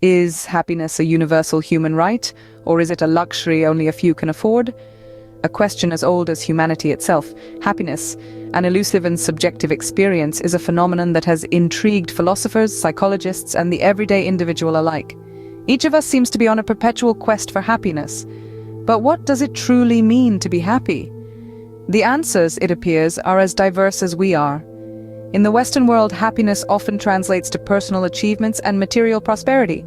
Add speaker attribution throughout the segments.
Speaker 1: Is happiness a universal human right, or is it a luxury only a few can afford? A question as old as humanity itself. Happiness, an elusive and subjective experience, is a phenomenon that has intrigued philosophers, psychologists, and the everyday individual alike. Each of us seems to be on a perpetual quest for happiness. But what does it truly mean to be happy? The answers, it appears, are as diverse as we are. In the Western world, happiness often translates to personal achievements and material prosperity.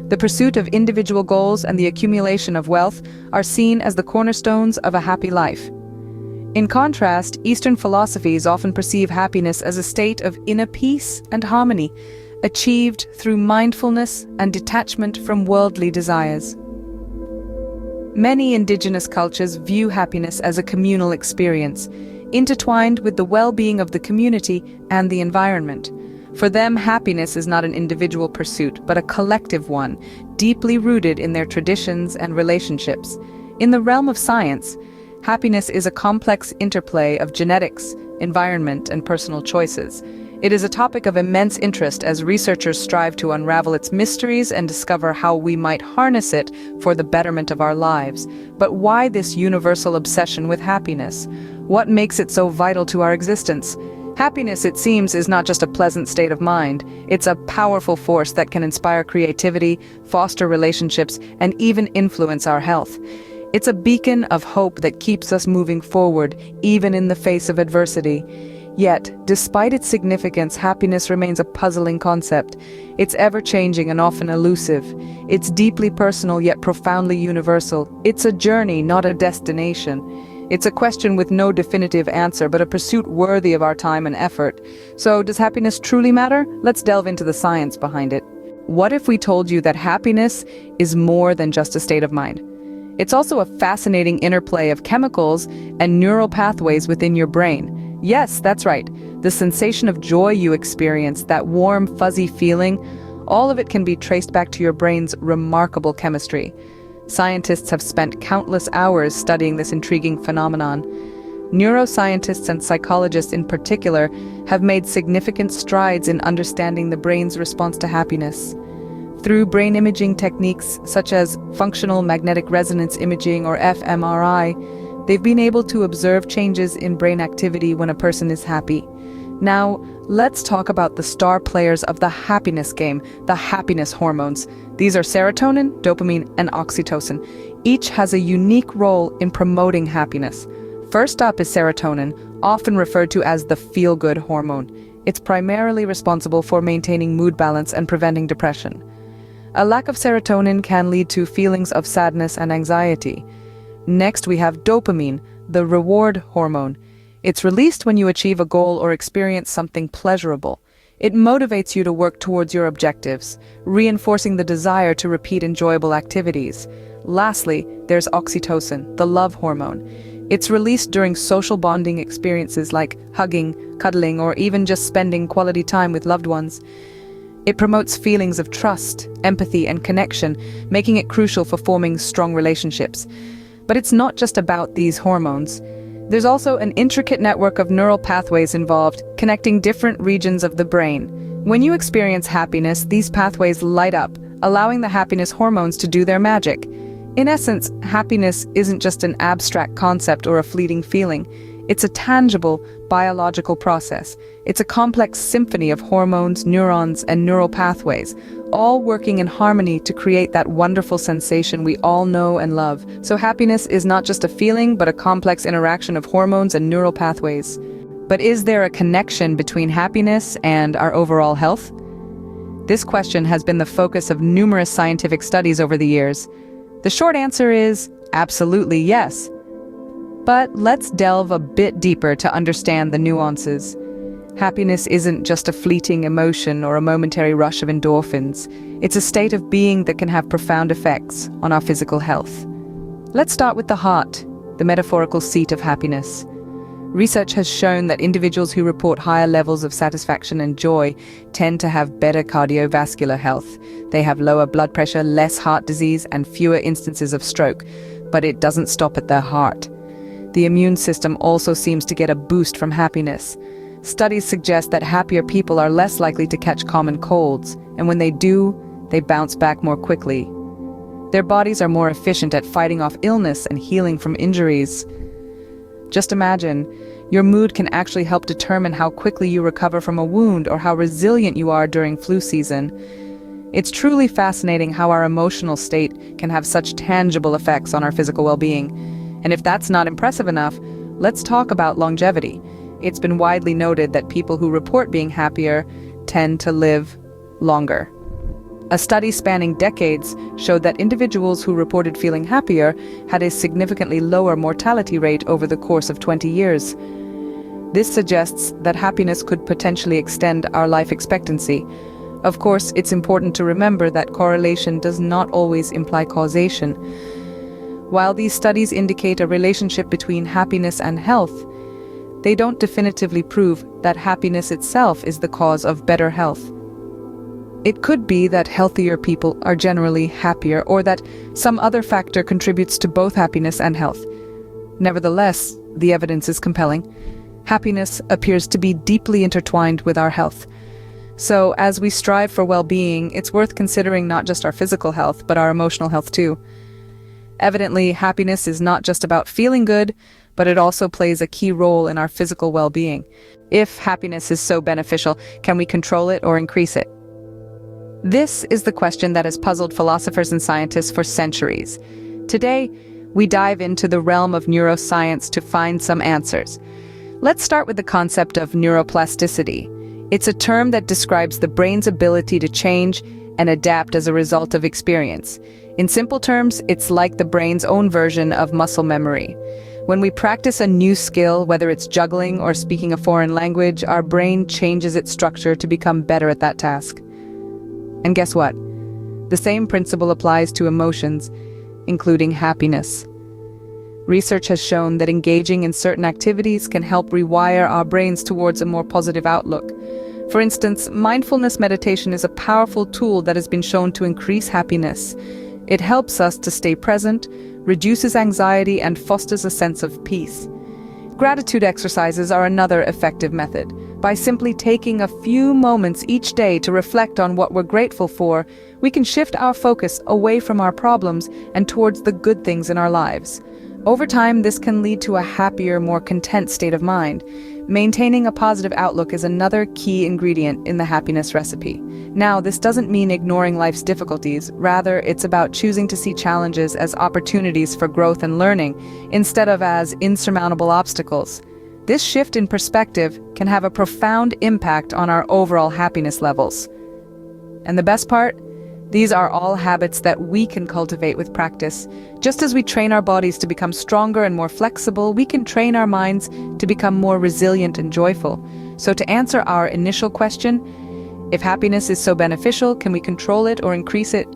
Speaker 1: The pursuit of individual goals and the accumulation of wealth are seen as the cornerstones of a happy life. In contrast, Eastern philosophies often perceive happiness as a state of inner peace and harmony, achieved through mindfulness and detachment from worldly desires. Many indigenous cultures view happiness as a communal experience, intertwined with the well-being of the community and the environment. For them, happiness is not an individual pursuit, but a collective one, deeply rooted in their traditions and relationships. In the realm of science, happiness is a complex interplay of genetics, environment, and personal choices. It is a topic of immense interest as researchers strive to unravel its mysteries and discover how we might harness it for the betterment of our lives. But why this universal obsession with happiness? What makes it so vital to our existence? Happiness, it seems, is not just a pleasant state of mind. It's a powerful force that can inspire creativity, foster relationships, and even influence our health. It's a beacon of hope that keeps us moving forward, even in the face of adversity. Yet, despite its significance, happiness remains a puzzling concept. It's ever-changing and often elusive. It's deeply personal yet profoundly universal. It's a journey, not a destination. It's a question with no definitive answer, but a pursuit worthy of our time and effort. So, does happiness truly matter? Let's delve into the science behind it. What if we told you that happiness is more than just a state of mind? It's also a fascinating interplay of chemicals and neural pathways within your brain. Yes, that's right. The sensation of joy you experience, that warm, fuzzy feeling, all of it can be traced back to your brain's remarkable chemistry. Scientists have spent countless hours studying this intriguing phenomenon. Neuroscientists and psychologists in particular have made significant strides in understanding the brain's response to happiness. Through brain imaging techniques such as functional magnetic resonance imaging or fMRI, they've been able to observe changes in brain activity when a person is happy. Now, let's talk about the star players of the happiness game, the happiness hormones. These are serotonin, dopamine, and oxytocin. Each has a unique role in promoting happiness. First up is serotonin, often referred to as the feel-good hormone. It's primarily responsible for maintaining mood balance and preventing depression. A lack of serotonin can lead to feelings of sadness and anxiety. Next, we have dopamine, the reward hormone. It's released when you achieve a goal or experience something pleasurable. It motivates you to work towards your objectives, reinforcing the desire to repeat enjoyable activities. Lastly, there's oxytocin, the love hormone. It's released during social bonding experiences like hugging, cuddling, or even just spending quality time with loved ones. It promotes feelings of trust, empathy, and connection, making it crucial for forming strong relationships. But it's not just about these hormones. There's also an intricate network of neural pathways involved, connecting different regions of the brain. When you experience happiness, these pathways light up, allowing the happiness hormones to do their magic. In essence, happiness isn't just an abstract concept or a fleeting feeling. It's a tangible, biological process. It's a complex symphony of hormones, neurons, and neural pathways, all working in harmony to create that wonderful sensation we all know and love. So happiness is not just a feeling, but a complex interaction of hormones and neural pathways. But is there a connection between happiness and our overall health? This question has been the focus of numerous scientific studies over the years. The short answer is absolutely yes. But let's delve a bit deeper to understand the nuances. Happiness isn't just a fleeting emotion or a momentary rush of endorphins. It's a state of being that can have profound effects on our physical health. Let's start with the heart, the metaphorical seat of happiness. Research has shown that individuals who report higher levels of satisfaction and joy tend to have better cardiovascular health. They have lower blood pressure, less heart disease, and fewer instances of stroke. But it doesn't stop at their heart. The immune system also seems to get a boost from happiness. Studies suggest that happier people are less likely to catch common colds, and when they do, they bounce back more quickly. Their bodies are more efficient at fighting off illness and healing from injuries. Just imagine, your mood can actually help determine how quickly you recover from a wound or how resilient you are during flu season. It's truly fascinating how our emotional state can have such tangible effects on our physical well-being. And if that's not impressive enough, let's talk about longevity. It's been widely noted that people who report being happier tend to live longer. A study spanning decades showed that individuals who reported feeling happier had a significantly lower mortality rate over the course of 20 years. This suggests that happiness could potentially extend our life expectancy. Of course, it's important to remember that correlation does not always imply causation. While these studies indicate a relationship between happiness and health, they don't definitively prove that happiness itself is the cause of better health. It could be that healthier people are generally happier, or that some other factor contributes to both happiness and health. Nevertheless, the evidence is compelling. Happiness appears to be deeply intertwined with our health. So, as we strive for well-being, it's worth considering not just our physical health, but our emotional health too. Evidently, happiness is not just about feeling good, but it also plays a key role in our physical well-being. If happiness is so beneficial, can we control it or increase it? This is the question that has puzzled philosophers and scientists for centuries. Today, we dive into the realm of neuroscience to find some answers. Let's start with the concept of neuroplasticity. It's a term that describes the brain's ability to change and adapt as a result of experience. In simple terms, it's like the brain's own version of muscle memory. When we practice a new skill, whether it's juggling or speaking a foreign language, our brain changes its structure to become better at that task. And guess what? The same principle applies to emotions, including happiness. Research has shown that engaging in certain activities can help rewire our brains towards a more positive outlook. For instance, mindfulness meditation is a powerful tool that has been shown to increase happiness. It helps us to stay present, reduces anxiety, and fosters a sense of peace. Gratitude exercises are another effective method. By simply taking a few moments each day to reflect on what we're grateful for, we can shift our focus away from our problems and towards the good things in our lives. Over time, this can lead to a happier, more content state of mind. Maintaining a positive outlook is another key ingredient in the happiness recipe. Now, this doesn't mean ignoring life's difficulties. Rather, it's about choosing to see challenges as opportunities for growth and learning, instead of as insurmountable obstacles. This shift in perspective can have a profound impact on our overall happiness levels. And the best part? These are all habits that we can cultivate with practice. Just as we train our bodies to become stronger and more flexible, we can train our minds to become more resilient and joyful. So to answer our initial question, if happiness is so beneficial, can we control it or increase it?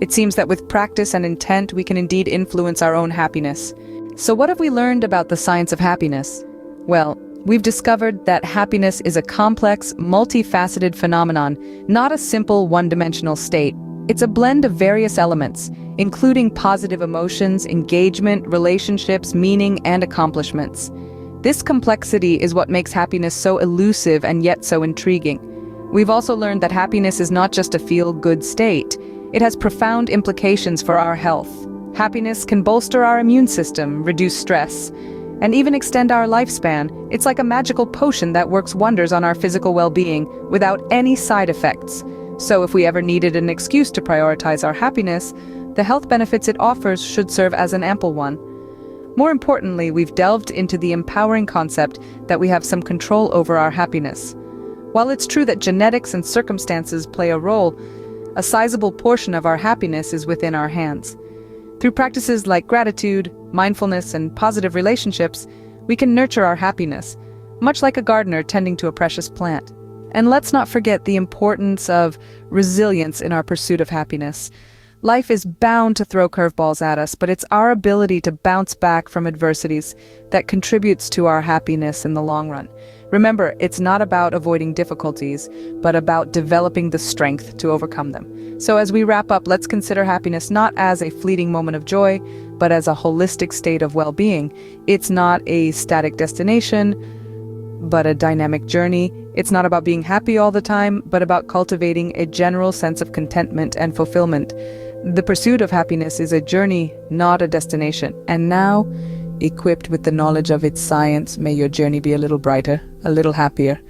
Speaker 1: It seems that with practice and intent, we can indeed influence our own happiness. So what have we learned about the science of happiness? Well, we've discovered that happiness is a complex, multifaceted phenomenon, not a simple one-dimensional state. It's a blend of various elements, including positive emotions, engagement, relationships, meaning, and accomplishments. This complexity is what makes happiness so elusive and yet so intriguing. We've also learned that happiness is not just a feel-good state. It has profound implications for our health. Happiness can bolster our immune system, reduce stress, and even extend our lifespan. It's like a magical potion that works wonders on our physical well-being without any side effects. So if we ever needed an excuse to prioritize our happiness, the health benefits it offers should serve as an ample one. More importantly, we've delved into the empowering concept that we have some control over our happiness. While it's true that genetics and circumstances play a role, a sizable portion of our happiness is within our hands. Through practices like gratitude, mindfulness, and positive relationships, we can nurture our happiness, much like a gardener tending to a precious plant. And let's not forget the importance of resilience in our pursuit of happiness. Life is bound to throw curveballs at us, but it's our ability to bounce back from adversities that contributes to our happiness in the long run. Remember, it's not about avoiding difficulties, but about developing the strength to overcome them. So as we wrap up, let's consider happiness not as a fleeting moment of joy, but as a holistic state of well-being. It's not a static destination, but a dynamic journey. It's not about being happy all the time, but about cultivating a general sense of contentment and fulfillment. The pursuit of happiness is a journey, not a destination. And now, equipped with the knowledge of its science, may your journey be a little brighter, a little happier.